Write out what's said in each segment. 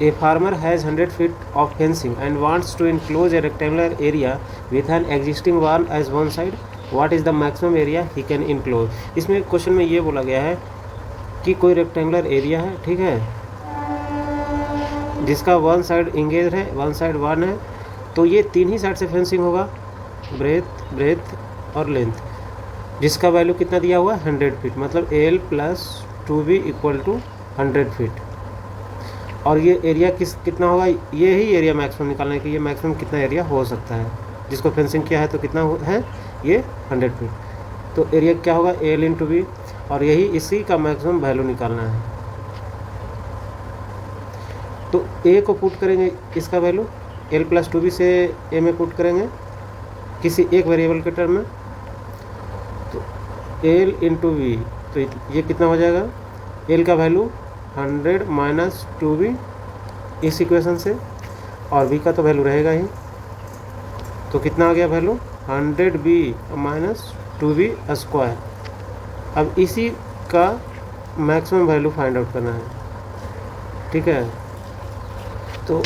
A farmer has 100 feet of fencing and wants to enclose a rectangular area with an existing wall as one side. What is the maximum area he can enclose? इसमें question में ये बोला गया है कि कोई rectangular area है, ठीक है, जिसका वन साइड इंगेज है, वन साइड वन है, तो ये तीन ही साइड से फेंसिंग होगा, ब्रेथ और लेंथ, जिसका वैल्यू कितना दिया हुआ है 100 फीट, मतलब L + 2B = 100 फीट। और ये एरिया कितना होगा, ये ही एरिया मैक्सिमम निकालना है कि ये मैक्सिमम कितना एरिया हो सकता है, जिसको फेंसिंग किया है तो कितना है ये 100 फीट, तो एरिया क्या होगा L × B, और यही इसी का मैक्सिमम वैल्यू निकालना है। तो A को पुट करेंगे, इसका वैल्यू L + 2B से A में पुट करेंगे किसी एक वेरिएबल के टर्म में, तो L × B, तो ये कितना हो जाएगा, L का वैल्यू 100 - 2B इस इक्वेशन से, और B का तो वैल्यू रहेगा ही, तो कितना आ गया वैल्यू 100B - 2B²। अब इसी का मैक्सिमम वैल्यू फाइंड आउट करना है, ठीक है। तो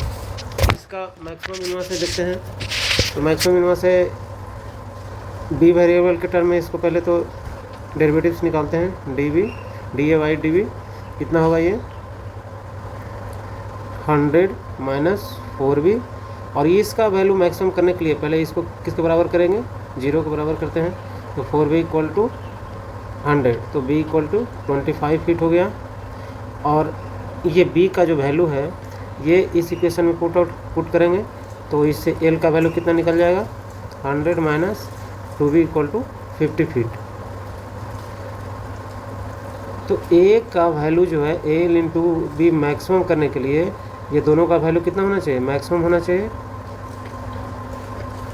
इसका मैक्सिमम इनवर्स से देखते हैं, तो मैक्सिमम इनवर्स से B वेरिएबल के टर्म में इसको पहले तो डेरिवेटिव्स निकालते हैं, dy/dB कितना होगा ये 100 - 4B, और ये इसका वैल्यू मैक्सिमम करने के लिए पहले इसको किसके बराबर करेंगे, 0 के बराबर करते हैं, तो 4B = 100, तो B = 25 फीट हो गया। और ये B का जो वैल्यू है ये इस इक्वेशन में पुट करेंगे, तो इससे L का वैल्यू कितना निकल जाएगा 100 - 2B = 50 फीट। तो A का वैल्यू जो है L × B मैक्सिमम करने के लिए ये दोनों का वैल्यू कितना होना चाहिए, मैक्सिमम होना चाहिए,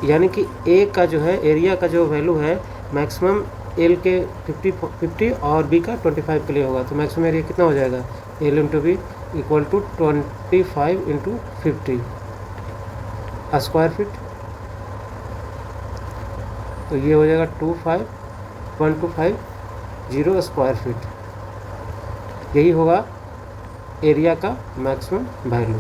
यानी कि A का जो है एरिया का जो वैल्यू है मैक्सिमम L के 50 और B का 25 के लिए होगा, तो मैक्सिमम एरिया कितना हो जाएगा L × B = 25 × 50 स्क्वायर फीट, तो ये हो जाएगा 25,125 स्क्वायर फीट, यही होगा एरिया का मैक्सिमम वैल्यू।